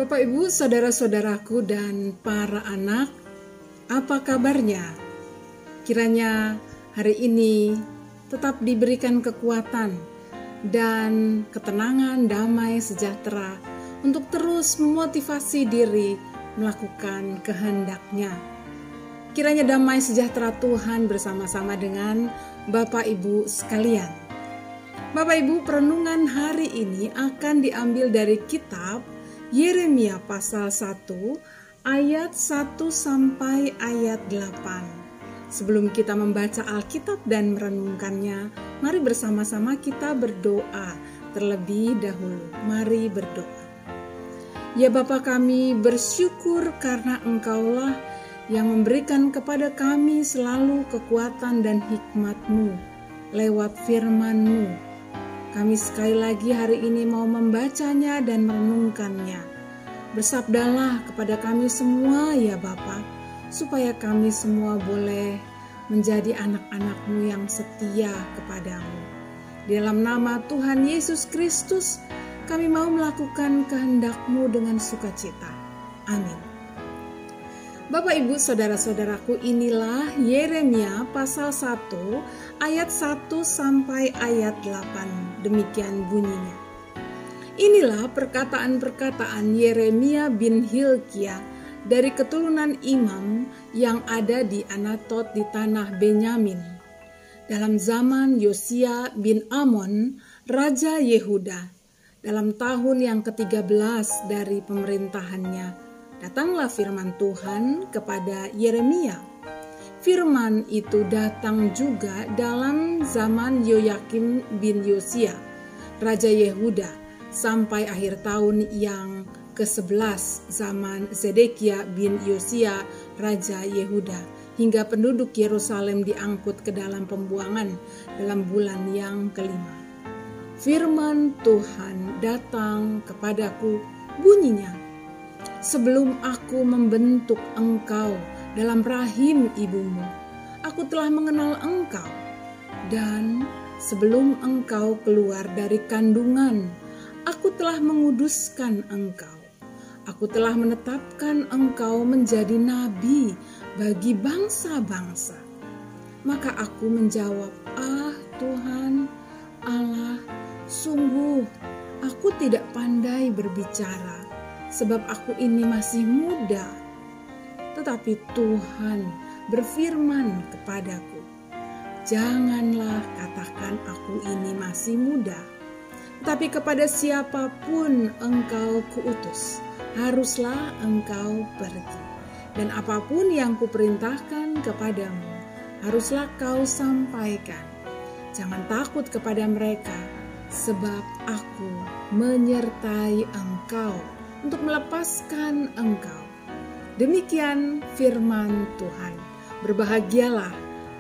Bapak, Ibu, saudara-saudaraku dan para anak, apa kabarnya? Kiranya hari ini tetap diberikan kekuatan dan ketenangan, damai, sejahtera untuk terus memotivasi diri melakukan kehendak-Nya. Kiranya damai sejahtera Tuhan bersama-sama dengan Bapak Ibu sekalian. Bapak Ibu, perenungan hari ini akan diambil dari kitab Yeremia pasal 1 ayat 1 sampai ayat 8. Sebelum kita membaca Alkitab dan merenungkannya, mari bersama-sama kita berdoa terlebih dahulu. Mari berdoa. Ya Bapa kami, bersyukur karena Engkaulah yang memberikan kepada kami selalu kekuatan dan hikmat-Mu lewat firman-Mu. Kami sekali lagi hari ini mau membacanya dan merenungkannya. Bersabdalah kepada kami semua ya Bapa, supaya kami semua boleh menjadi anak-anak-Mu yang setia kepadamu. Di dalam nama Tuhan Yesus Kristus, kami mau melakukan kehendak-Mu dengan sukacita. Amin. Bapak, Ibu, saudara-saudaraku, inilah Yeremia pasal 1 ayat 1 sampai ayat 8. Demikian bunyinya. Inilah perkataan-perkataan Yeremia bin Hilkia dari keturunan imam yang ada di Anatot di tanah Benyamin. Dalam zaman Yosia bin Amon, Raja Yehuda, dalam tahun yang ke-13 dari pemerintahannya, datanglah firman Tuhan kepada Yeremia. Firman itu datang juga dalam zaman Yoyakim bin Yosia, Raja Yehuda, sampai akhir tahun yang ke-11 zaman Zedekia bin Yosia, Raja Yehuda, hingga penduduk Yerusalem diangkut ke dalam pembuangan dalam bulan yang kelima. Firman Tuhan datang kepadaku, bunyinya, sebelum aku membentuk engkau dalam rahim ibumu, aku telah mengenal engkau. Dan sebelum engkau keluar dari kandungan, aku telah menguduskan engkau. Aku telah menetapkan engkau menjadi nabi bagi bangsa-bangsa. Maka aku menjawab, ah Tuhan Allah, sungguh aku tidak pandai berbicara, sebab aku ini masih muda. Tetapi Tuhan berfirman kepadaku, janganlah katakan aku ini masih muda, tetapi kepada siapapun engkau kuutus, haruslah engkau pergi. Dan apapun yang kuperintahkan kepadamu, haruslah kau sampaikan. Jangan takut kepada mereka, sebab aku menyertai engkau untuk melepaskan engkau. Demikian firman Tuhan. Berbahagialah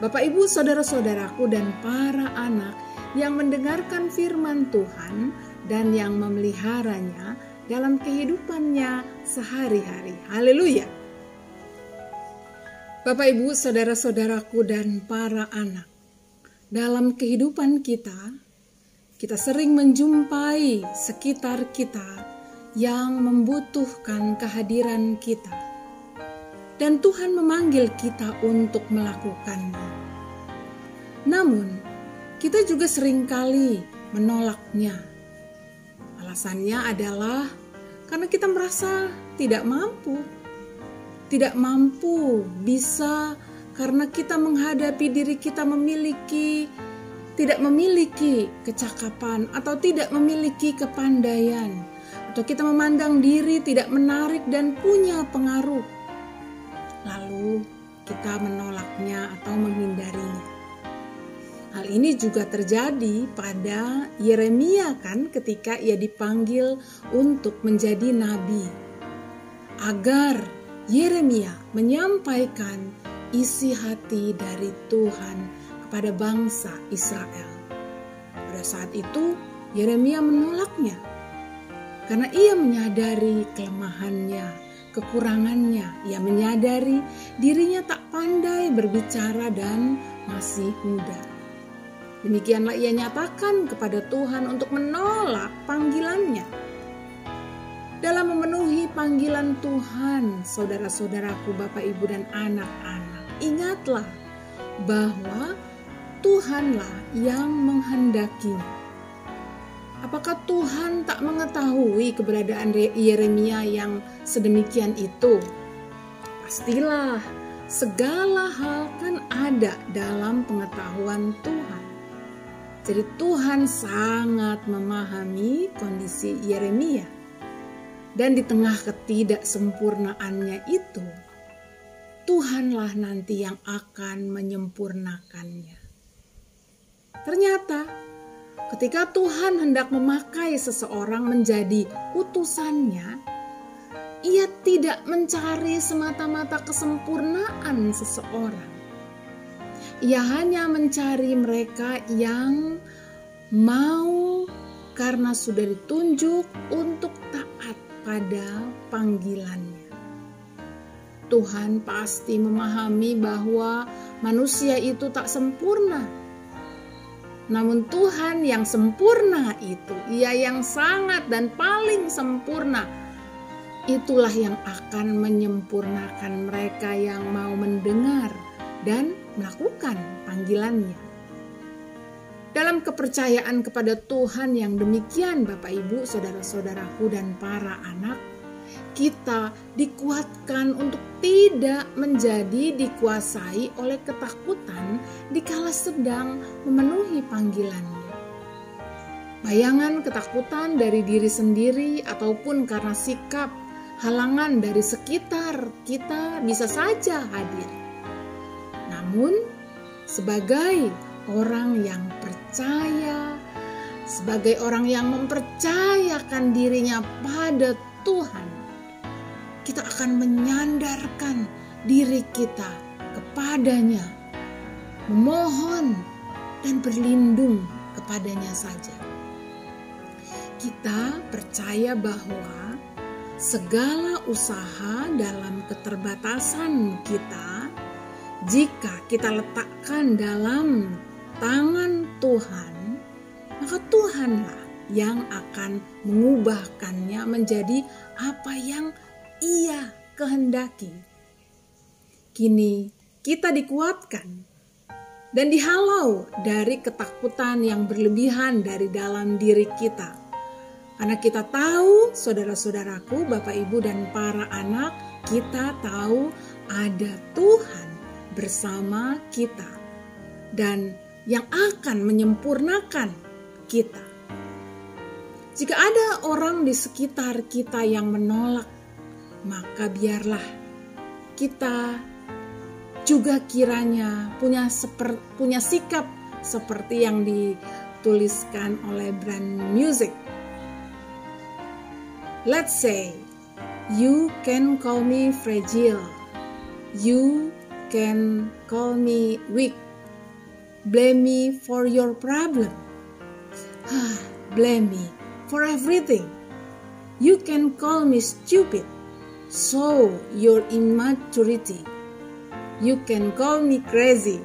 Bapak, Ibu, saudara-saudaraku dan para anak yang mendengarkan firman Tuhan dan yang memeliharanya dalam kehidupannya sehari-hari. Haleluya. Bapak, Ibu, saudara-saudaraku dan para anak, dalam kehidupan kita sering menjumpai sekitar kita yang membutuhkan kehadiran kita. Dan Tuhan memanggil kita untuk melakukannya. Namun, kita juga seringkali menolaknya. Alasannya adalah karena kita merasa tidak mampu. Tidak mampu bisa karena kita menghadapi diri kita tidak memiliki kecakapan atau tidak memiliki kepandaian. Atau kita memandang diri tidak menarik dan punya pengaruh. Lalu kita menolaknya atau menghindarinya. Hal ini juga terjadi pada Yeremia kan, ketika ia dipanggil untuk menjadi nabi. Agar Yeremia menyampaikan isi hati dari Tuhan kepada bangsa Israel. Pada saat itu Yeremia menolaknya. Karena ia menyadari kelemahannya, kekurangannya. Ia menyadari dirinya tak pandai berbicara dan masih muda. Demikianlah ia nyatakan kepada Tuhan untuk menolak panggilannya. Dalam memenuhi panggilan Tuhan, saudara-saudaraku, Bapak, Ibu, dan anak-anak, ingatlah bahwa Tuhanlah yang menghendakinya. Apakah Tuhan tak mengetahui keberadaan Yeremia yang sedemikian itu? Pastilah, segala hal kan ada dalam pengetahuan Tuhan. Jadi Tuhan sangat memahami kondisi Yeremia. Dan di tengah ketidaksempurnaannya itu, Tuhanlah nanti yang akan menyempurnakannya. Ternyata ketika Tuhan hendak memakai seseorang menjadi utusannya, Ia tidak mencari semata-mata kesempurnaan seseorang. Ia hanya mencari mereka yang mau karena sudah ditunjuk untuk taat pada panggilannya. Tuhan pasti memahami bahwa manusia itu tak sempurna. Namun Tuhan yang sempurna itu, Ia yang sangat dan paling sempurna, itulah yang akan menyempurnakan mereka yang mau mendengar dan melakukan panggilannya. Dalam kepercayaan kepada Tuhan yang demikian, Bapak, Ibu, saudara-saudaraku, dan para anak, kita dikuatkan untuk tidak menjadi dikuasai oleh ketakutan dikala sedang memenuhi panggilannya. Bayangan ketakutan dari diri sendiri ataupun karena sikap halangan dari sekitar kita bisa saja hadir. Namun, sebagai orang yang percaya, sebagai orang yang mempercayakan dirinya pada Tuhan, kita akan menyandarkan diri kita kepadanya, memohon dan berlindung kepadanya saja. Kita percaya bahwa segala usaha dalam keterbatasan kita, jika kita letakkan dalam tangan Tuhan, maka Tuhanlah yang akan mengubahkannya menjadi apa yang Ia kehendaki. Kini kita dikuatkan dan dihalau dari ketakutan yang berlebihan dari dalam diri kita. Karena kita tahu, saudara-saudaraku, Bapak, Ibu, dan para anak, kita tahu ada Tuhan bersama kita dan yang akan menyempurnakan kita. Jika ada orang di sekitar kita yang menolak, maka biarlah kita juga kiranya punya sikap seperti yang dituliskan oleh Brand Music. Let's say, you can call me fragile, you can call me weak, blame me for your problem, blame me for everything. You can call me stupid, show your immaturity. You can call me crazy,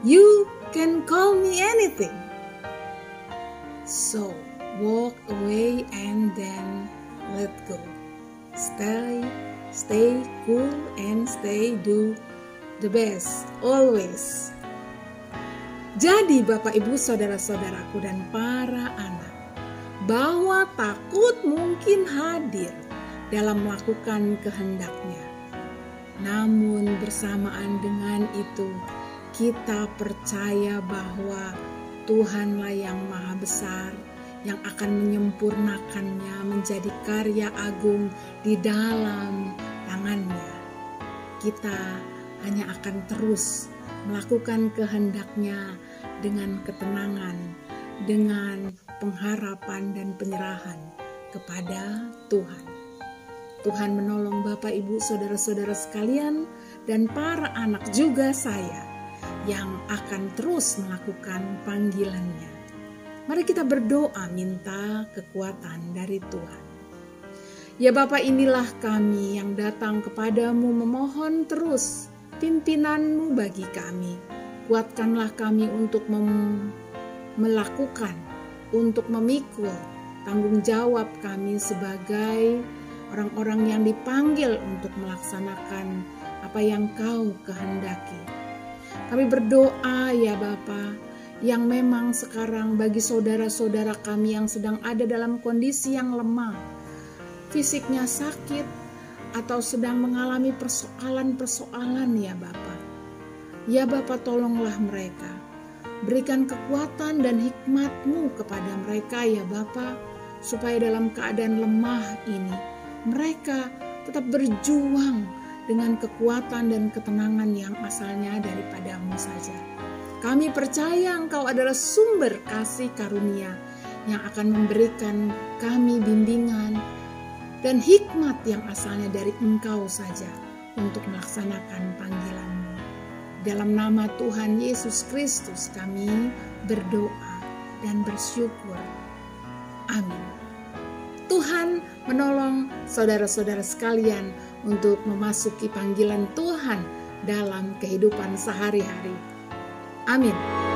you can call me anything. So walk away and then let go. Stay cool and do the best always. Jadi Bapak, Ibu, saudara-saudaraku, dan para anak, bahwa takut mungkin hadir dalam melakukan kehendak-Nya. Namun bersamaan dengan itu, kita percaya bahwa Tuhanlah yang Maha Besar, yang akan menyempurnakannya menjadi karya agung di dalam tangan-Nya. Kita hanya akan terus melakukan kehendak-Nya dengan ketenangan, dengan pengharapan dan penyerahan kepada Tuhan. Tuhan menolong Bapak, Ibu, saudara-saudara sekalian, dan para anak juga saya yang akan terus melakukan panggilan-Nya. Mari kita berdoa minta kekuatan dari Tuhan. Ya Bapa, inilah kami yang datang kepadamu memohon terus pimpinan-Mu bagi kami. Kuatkanlah kami untuk melakukan, untuk memikul tanggung jawab kami sebagai orang-orang yang dipanggil untuk melaksanakan apa yang Kau kehendaki. Kami berdoa ya Bapa, yang memang sekarang bagi saudara-saudara kami yang sedang ada dalam kondisi yang lemah, fisiknya sakit, atau sedang mengalami persoalan-persoalan ya Bapa. Ya Bapa, tolonglah mereka. Berikan kekuatan dan hikmat-Mu kepada mereka ya Bapa, supaya dalam keadaan lemah ini mereka tetap berjuang dengan kekuatan dan ketenangan yang asalnya daripada-Mu saja. Kami percaya Engkau adalah sumber kasih karunia yang akan memberikan kami bimbingan dan hikmat yang asalnya dari Engkau saja untuk melaksanakan panggilan-Mu. Dalam nama Tuhan Yesus Kristus kami berdoa dan bersyukur. Amin. Tuhan menolong saudara-saudara sekalian untuk memasuki panggilan Tuhan dalam kehidupan sehari-hari. Amin.